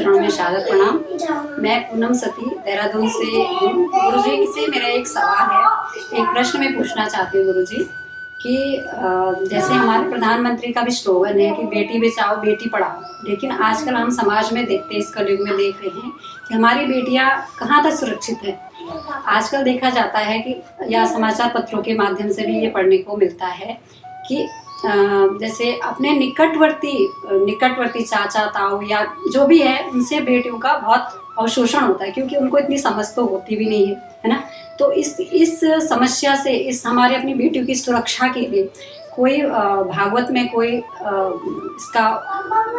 चरणों में सादर प्रणाम। मैं पूनम सती देहरादून से हूँ। गुरुजी से मेरा एक सवाल है, एक प्रश्न मैं पूछना चाहती हूँ गुरुजी कि जैसे हमारे प्रधानमंत्री का भी स्लोगन है कि बेटी बचाओ बेटी पढ़ाओ, लेकिन आजकल हम समाज में देखते हैं, इस कलयुग में देख रहे हैं कि हमारी बेटियां कहाँ तक सुरक्षित है। आजकल देखा जाता है कि या समाचार पत्रों के माध्यम से भी ये पढ़ने को मिलता है कि जैसे अपने निकटवर्ती चाचा ताऊ या जो भी है उनसे बेटियों का बहुत अवशोषण होता है, क्योंकि उनको इतनी समझ तो होती भी नहीं है ना। तो इस समस्या से, इस हमारे अपनी बेटियों की सुरक्षा के लिए कोई भागवत में कोई इसका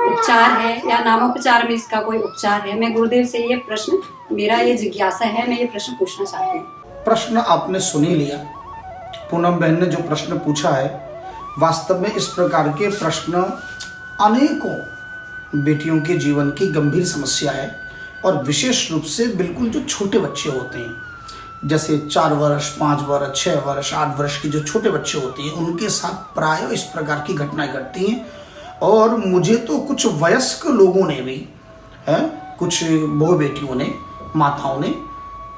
उपचार है या नामोपचार में इसका कोई उपचार है? मैं गुरुदेव से ये प्रश्न, मेरा ये जिज्ञासा है, मैं ये प्रश्न पूछना चाहती हूँ। प्रश्न आपने सुन ही लिया। पूनम बहन ने जो प्रश्न पूछा है, वास्तव में इस प्रकार के प्रश्न अनेकों बेटियों के जीवन की गंभीर समस्या है, और विशेष रूप से बिल्कुल जो छोटे बच्चे होते हैं, जैसे 4 वर्ष 5 वर्ष 6 वर्ष 8 वर्ष के जो छोटे बच्चे होते हैं, उनके साथ प्राय इस प्रकार की घटनाएं घटती हैं। और मुझे तो कुछ वयस्क लोगों ने भी, कुछ बहु बेटियों ने, माताओं ने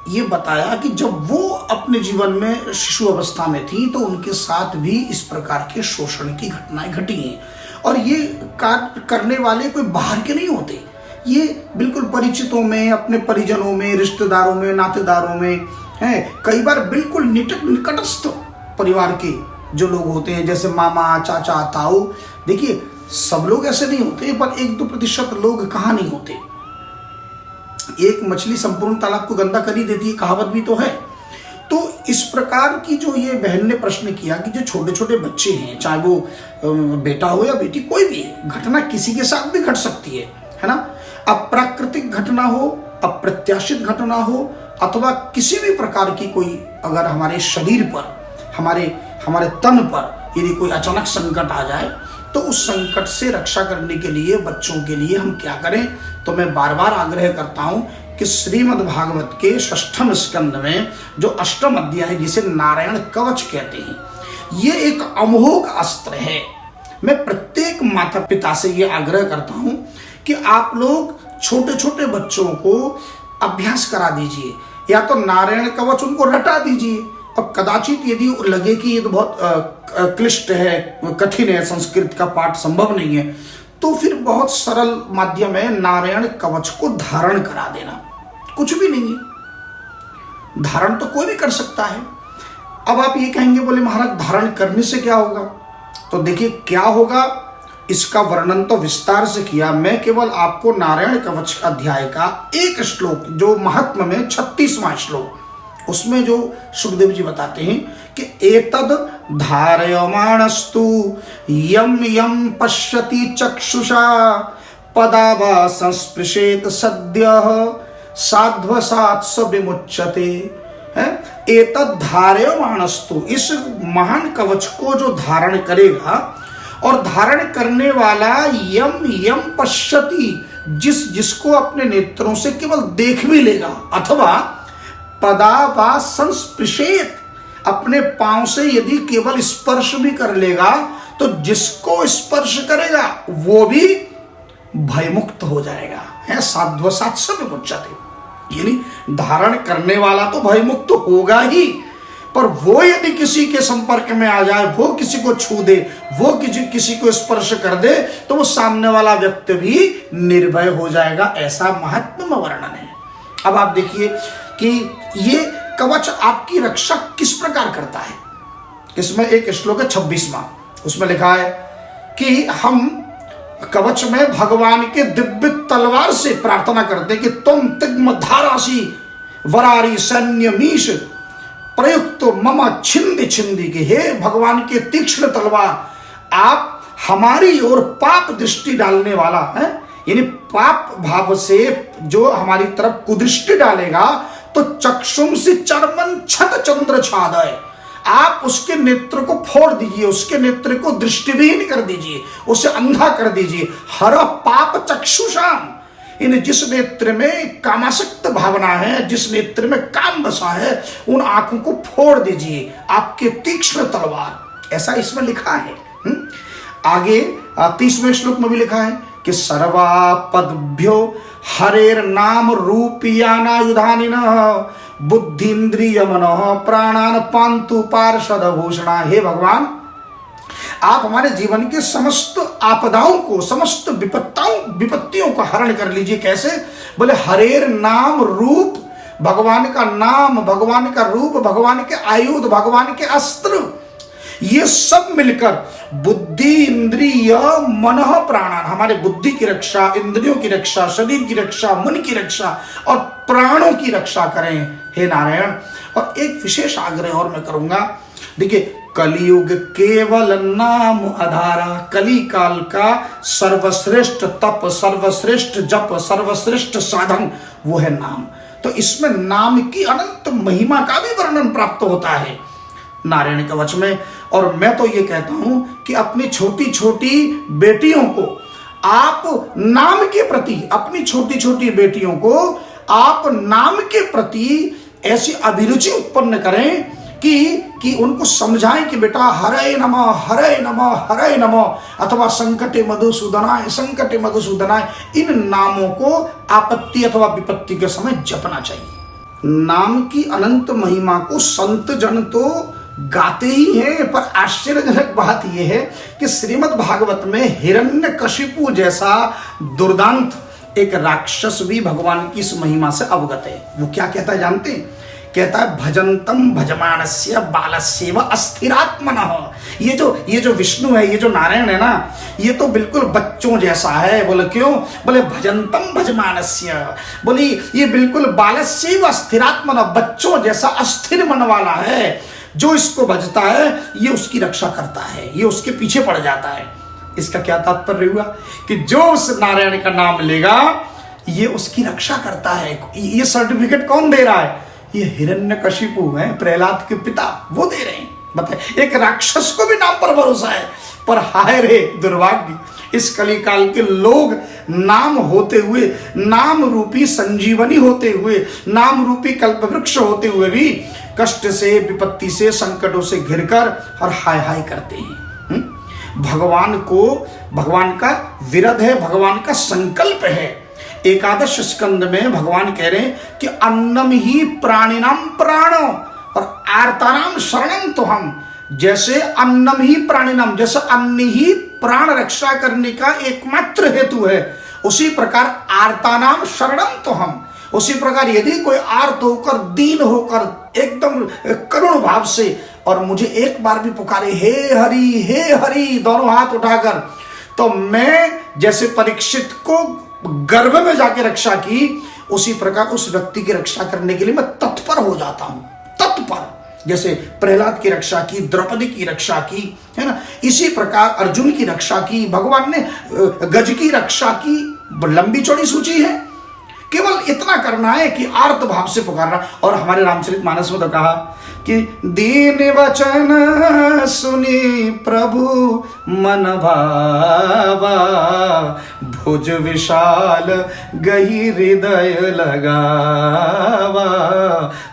ये बताया कि जब वो अपने जीवन में शिशु अवस्था में थी तो उनके साथ भी इस प्रकार के शोषण की घटनाएं घटी हैं। और ये कार्य करने वाले कोई बाहर के नहीं होते, ये बिल्कुल परिचितों में, अपने परिजनों में, रिश्तेदारों में, नातेदारों में हैं। कई बार बिल्कुल निकटस्थ परिवार के जो लोग होते हैं, जैसे मामा, चाचा, ताऊ। देखिए, सब लोग ऐसे नहीं होते, पर 1-2% लोग कहाँ नहीं होते। एक मछली संपूर्ण तालाब को गंदा कर ही देती है, कहावत भी तो है। तो इस प्रकार की जो ये बहन ने प्रश्न किया कि जो छोटे छोटे बच्चे हैं, चाहे वो बेटा हो या बेटी, कोई भी घटना किसी के साथ भी घट सकती है ना। अप्राकृतिक घटना हो, अप्रत्याशित घटना हो, अथवा किसी भी प्रकार की कोई अगर हमारे शरीर पर, हमारे तन पर यदि कोई अचानक संकट आ जाए, तो उस संकट से रक्षा करने के लिए बच्चों के लिए हम क्या करें? तो मैं बार बार आग्रह करता हूं कि श्रीमद् भागवत के 6वें स्कंद में जो 8वां अध्याय है, जिसे नारायण कवच कहते हैं, ये एक अमोघ अस्त्र है। मैं प्रत्येक माता पिता से ये आग्रह करता हूं कि आप लोग छोटे छोटे बच्चों को अभ्यास करा दीजिए, या तो नारायण कवच उनको रटा दीजिए। अब कदाचित यदि लगे कि ये तो बहुत क्लिष्ट है, कठिन है, संस्कृत का पाठ संभव नहीं है, तो फिर बहुत सरल माध्यम है, नारायण कवच को धारण करा देना। कुछ भी नहीं है, धारण तो कोई भी कर सकता है। अब आप ये कहेंगे, बोले महाराज धारण करने से क्या होगा? तो देखिए क्या होगा, इसका वर्णन तो विस्तार से किया। मैं केवल आपको नारायण कवच अध्याय का एक श्लोक, जो महात्म्य में 36वां श्लोक, उसमें जो सुखदेव जी बताते हैं कि एतद धारयमाणस्तु यम यम पश्यति चक्षुषा पदावा संस्पृशेत सद्यः साध्वसात् स विमुच्यते। एतद धारयमाणस्तु, इस महान कवच को जो धारण करेगा, और धारण करने वाला यम यम पश्यति, जिसको अपने नेत्रों से केवल देख भी लेगा, अथवा पदावा संस्पृशेत, अपने पांव से यदि केवल स्पर्श भी कर लेगा, तो जिसको स्पर्श करेगा वो भी भयमुक्त हो जाएगा। है साध्वसात् स विमुच्यते, यानी धारण करने वाला तो भयमुक्त होगा ही, पर वो यदि किसी के संपर्क में आ जाए, वो किसी को छू दे, वो किसी को स्पर्श कर दे, तो वो सामने वाला व्यक्ति भी निर्भय हो जाएगा। ऐसा महात्म्य वर्णन है। अब आप देखिए कि ये कवच आपकी रक्षा किस प्रकार करता है। इसमें एक श्लोक है 26वां, उसमें लिखा है कि हम कवच में भगवान के दिव्य तलवार से प्रार्थना करते कि तुम तिग्म धारासी वरारी सैन्य मीश प्रयुक्त मम छिंदी छिंदी, के हे भगवान के तीक्ष्ण तलवार, आप हमारी ओर पाप दृष्टि डालने वाला है, यानी पाप भाव से जो हमारी तरफ कुदृष्टि डालेगा, तो चक्षुम से चर्मन छत चंद्र छादय, आप उसके नेत्र को फोड़ दीजिए, उसके नेत्र को दृष्टिविहीन कर दीजिए, उसे अंधा कर दीजिए। हर पाप चक्षुषाम, इन जिस नेत्र में कामासक्त भावना है, जिस नेत्र में काम बसा है, उन आंखों को फोड़ दीजिए आपके तीक्ष्ण तलवार। ऐसा इसमें लिखा है। आगे 30वें श्लोक में भी लिखा है कि सर्वापद्भ्यो हरेर नाम रूपियानायुधानिनः बुद्धिन्द्रिय मनः प्राणान पांतु पार्षद भूषणा। हे भगवान, आप हमारे जीवन के समस्त आपदाओं को, समस्त विपत्तियों का हरण कर लीजिए। कैसे? बोले हरेर नाम रूप, भगवान का नाम, भगवान का रूप, भगवान के आयुध, भगवान के अस्त्र, ये सब मिलकर बुद्धि इंद्रिय मन प्राणान, हमारे बुद्धि की रक्षा, इंद्रियों की रक्षा, शरीर की रक्षा, मन की रक्षा और प्राणों की रक्षा करें हे नारायण। और एक विशेष आग्रह और मैं करूंगा। देखिए, कलियुग केवल नाम आधारा, कली काल का सर्वश्रेष्ठ तप, सर्वश्रेष्ठ जप, सर्वश्रेष्ठ साधन वो है नाम। तो इसमें नाम की अनंत महिमा का भी वर्णन प्राप्त होता है नारायण कवच में। और मैं तो ये कहता हूं कि अपनी छोटी छोटी बेटियों को आप नाम के प्रति, अपनी छोटी छोटी बेटियों को आप नाम के प्रति ऐसी अभिरुचि उत्पन्न करें कि उनको समझाएं कि बेटा हरे नमः, हरे नमः, हरे नमः अथवा संकटे मधुसूदनाय, संकटे मधुसूदनाय, इन नामों को आपत्ति अथवा विपत्ति के समय जपना चाहिए। नाम की अनंत महिमा को संत जन तो गाते ही हैं, पर आश्चर्यजनक बात यह है कि श्रीमद् भागवत में हिरण्यकशिपु जैसा दुर्दांत एक राक्षस भी भगवान की इस महिमा से अवगत है। वो क्या कहता है जानते हैं? कहता है भजंतम भजमानस्य बालस्यैव अस्थिरात्मनः। ये जो विष्णु है, ये जो नारायण है ना, ये तो बिल्कुल बच्चों जैसा है। बोले क्यों? बोले भजंतम भजमानस्य, बोली ये बिल्कुल बालस्यैव अस्थिरात्मनः, बच्चों जैसा अस्थिर मन वाला है। जो इसको भजता है ये उसकी रक्षा करता है, ये उसके पीछे पड़ जाता है। इसका क्या तात्पर्य हुआ कि जो उस नारायण का नाम लेगा ये उसकी रक्षा करता है। ये सर्टिफिकेट कौन दे रहा है? ये हिरण्यकशिपु है, प्रहलाद के पिता, वो दे रहे हैं। बताए, एक राक्षस को भी नाम पर भरोसा है। पर हाय रे दुर्भाग्य, इस कली काल के लोग नाम होते हुए, नाम रूपी संजीवनी होते हुए, नाम रूपी कल्पवृक्ष होते हुए भी कष्ट से, विपत्ति से, संकटों से घिरकर और हाय हाय करते हैं। भगवान को, भगवान का विरध है, भगवान का संकल्प है। एकादश स्कंद में भगवान कह रहे हैं कि अन्नम ही प्राणिनाम प्राणो और आर्तानाम शरणम तो हम। जैसे अन्नम ही प्राणिनाम, जैसे अन्न ही प्राण रक्षा करने का एकमात्र हेतु है, उसी प्रकार आर्तानाम शरणम तो हम। उसी प्रकार यदि कोई आर्त होकर, दीन होकर, एकदम करुण भाव से और मुझे एक बार भी पुकारे हे हरि दोनों हाथ उठाकर, तो मैं जैसे परीक्षित को गर्भ में जाके रक्षा की, उसी प्रकार उस व्यक्ति की रक्षा करने के लिए मैं तत्पर हो जाता हूं। तत्पर, जैसे प्रहलाद की रक्षा की, द्रौपदी की रक्षा की, है ना, इसी प्रकार अर्जुन की रक्षा की, भगवान ने गज की रक्षा की। लंबी चौड़ी सूची है, केवल इतना करना है कि आर्त भाव से पुकारना। और हमारे रामचरितमानस में तो कहा कि दीन वचन सुनी प्रभु मन भावा, भुज विशाल गही हृदय लगावा।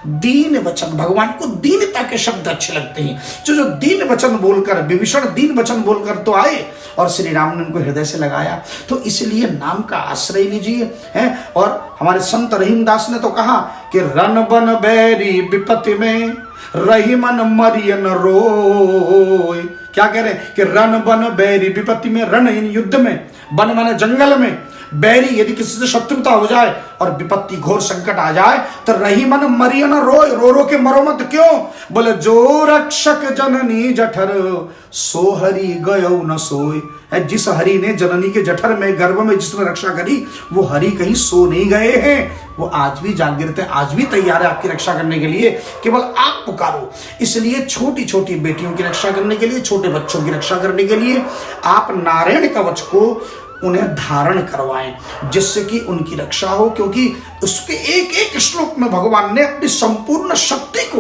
दीन वचन, भगवान को दीनता के शब्द अच्छे लगते हैं। जो दीन वचन बोलकर, विभीषण दीन वचन बोलकर तो आए और श्री राम ने उनको हृदय से लगाया। तो इसलिए नाम का आश्रय लीजिए, है। और हमारे संत रहीमदास ने तो कहा कि रन बन बैरी विपत्ति में रही मन मरियन रोय। क्या कह रहे हैं कि रन बन बैरी विपत्ति में, रण इन युद्ध में, बन माने जंगल में, बैरी यदि किसी से शत्रुता हो जाए और विपत्ति घोर संकट आ जाए तो रही मन मरियन रोय, रो रो के मरो मत। क्यों? बोले जो रक्षक जननी जठर सो हरि गयो न सोय। जिस हरि ने जननी के जठर में, गर्भ में जिसने रक्षा करी, वो हरि कहीं सो नहीं गए हैं। वो आज भी जागृत है, आज भी तैयार है आपकी रक्षा करने के लिए। केवल आप पुकारो। इसलिए छोटी छोटी बेटियों की रक्षा करने के लिए, छोटे बच्चों की रक्षा करने के लिए आप नारायण कवच को उन्हें धारण करवाएं, जिससे कि उनकी रक्षा हो। क्योंकि उसके एक एक श्लोक में भगवान ने अपनी संपूर्ण शक्ति को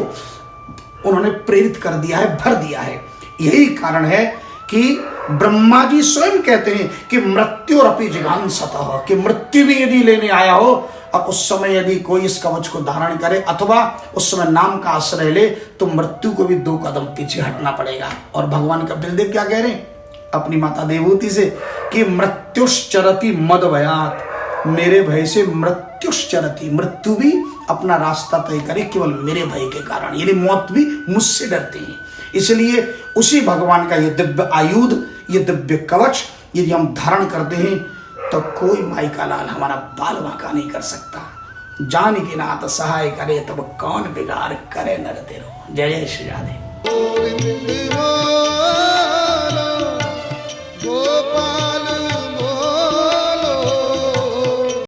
उन्होंने प्रेरित कर दिया है, भर दिया है। यही कारण है कि ब्रह्मा जी स्वयं कहते हैं कि मृत्युरपि जिगांसतः, कि मृत्यु भी यदि लेने आया हो और उस समय यदि कोई इस कवच को धारण करे अथवा उस समय नाम का आश्रय ले, तो मृत्यु को भी 2 कदम पीछे हटना पड़ेगा। और भगवान कपिल देव क्या कह रहे हैं अपनी माता देवहूति से कि मृत्युश्चरति मद भयात, मेरे भय से मृत्युश्चरति, मृत्यु भी अपना रास्ता तय करे केवल मेरे भय के कारण, यानी मौत भी मुझसे डरती है। इसलिए उसी भगवान का ये दिव्य आयुध, ये दिव्य कवच यदि हम धारण करते हैं तो कोई माई का लाल हमारा बाल बांका नहीं कर सकता। जान के नाथ सहाय करे तब कौन बिगाड़ करे नर तेरो। जय जय श्री राधे।